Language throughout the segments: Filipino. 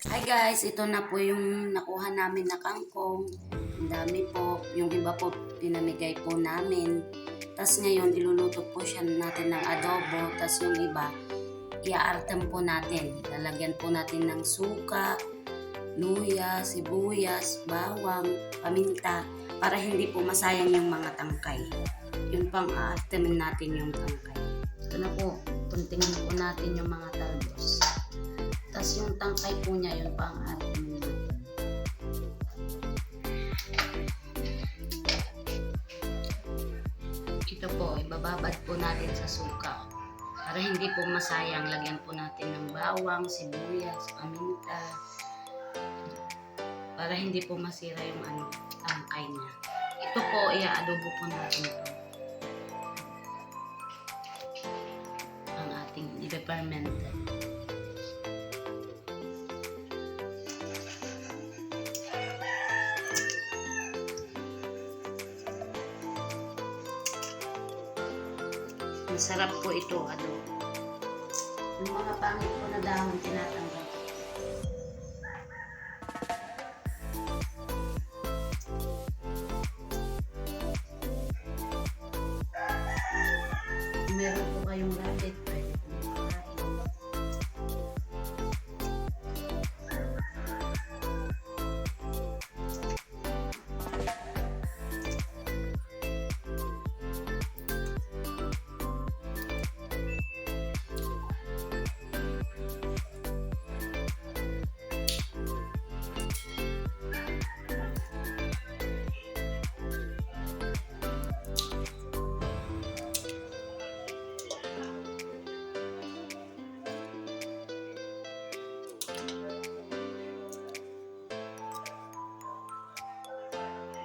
Hi guys, ito na po yung nakuha namin na kangkong. Ang dami po. Yung iba po pinamigay po namin. Tapos ngayon iluluto po siya natin ng adobo. Tapos yung iba iaartan po natin. Lalagyan po natin ng suka, luya, sibuyas, bawang, paminta para hindi po masayang yung mga tangkay. Yun pang aartamin natin yung tangkay. Ito na po. Tuntingin po natin yung mga talbos. Tapos yung tangkay po niya, yun pa ang atin natin. Ito po, ibababad po natin sa suka. Para hindi po masayang, lagyan po natin ng bawang, sibuyas, paminta. Para hindi po masira yung tangkay niya. Ito po, i-adobo po natin ito. Ang ating i-fermented. Masarap po ito, adobo. Yung mga pangit po na dahon, tinatanggal. Kung meron po kayong rabbit, pwede po makain.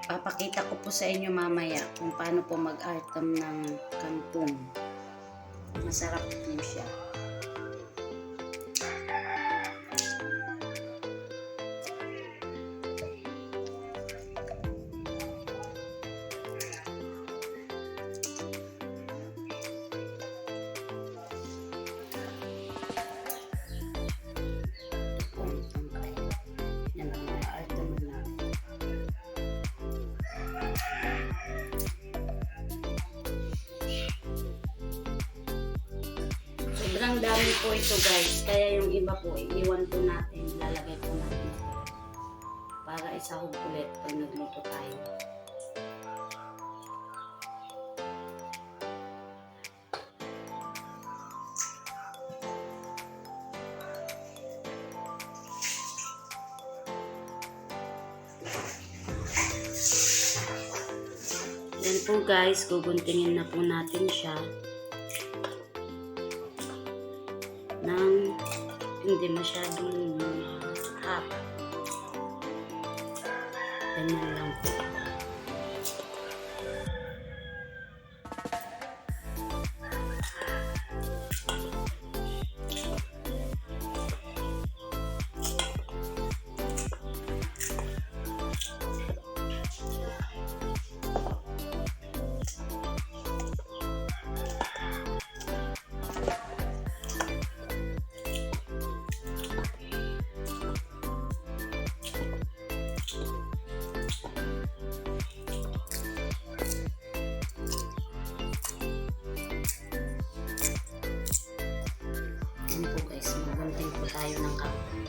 Papakita ko po sa inyo mamaya kung paano po mag-artam ng kangkong. Masarap po siya. Yan ang mag-artam na. Sobrang dami po ito guys. Kaya yung iba po, iiwan po natin. Lalagay po natin para isahog ulit pag nagluto tayo. Yan po guys, guguntingin na po natin siya nang hindi masyadong haba. Ganyan lang po. Yan po guys, magunting po tayo ng kangkong.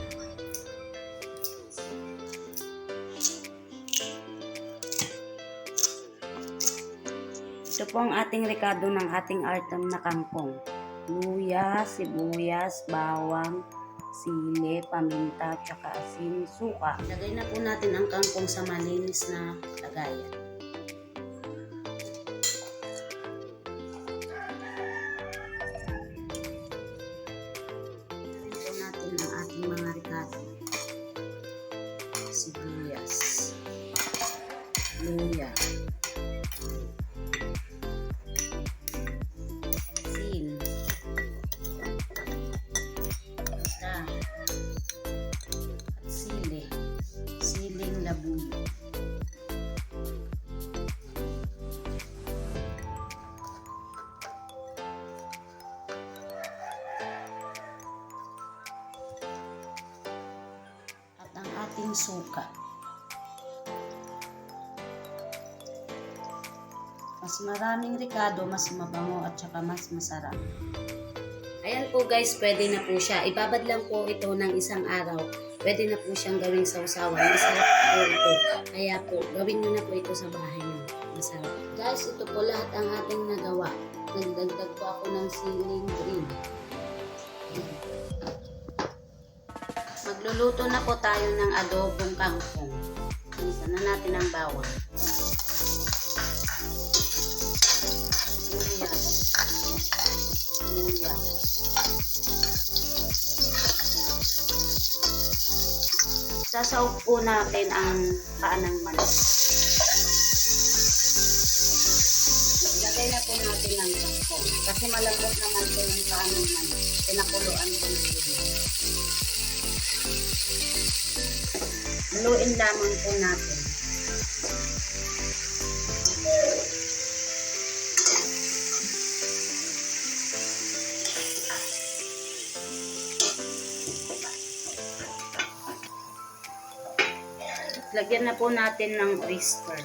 Ito po ang ating rekado ng ating artam na kangkong. Luya, sibuyas, bawang, sili, paminta, tsaka asin, suka. Lagay na po natin ang kangkong sa malinis na lagayan. Ito natin ang ating mga rekado. Sibuyas, luya, siling labuyo. ating suka. Mas maraming ricado, mas mabango at saka mas masarap. Ayan po guys, pwede na po siya. Ibabad lang po ito ng isang araw. Pwede na po siyang gawing sausawan. Masarap po ito. Kaya po, gawin nyo na po ito sa bahay nyo. Masarap. Guys, ito po lahat ang ating nagawa. Nagdagdag po ako ng siling green. Magluluto na po tayo ng adobong kangkong. Isa na natin ang bawang. Luya. Sasaw po natin ang paa ng manok. Lagay na po natin ng kangkong. Kasi malambot naman po yung paa ng manok. Pinakuluan po na po. Haluin lamang po natin. Lagyan na po natin ng oyster.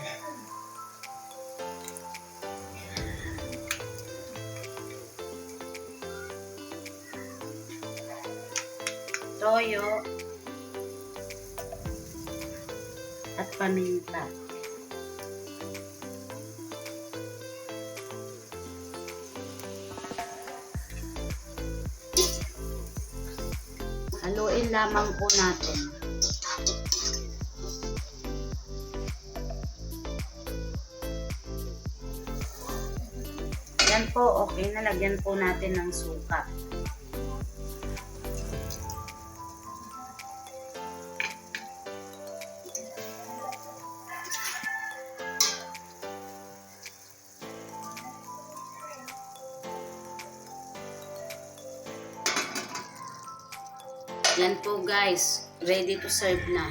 Toyo. At paminta. Haluin lamang po natin. Yan po, okay na. Lagyan po natin ng suka. Yan po guys, ready to serve na.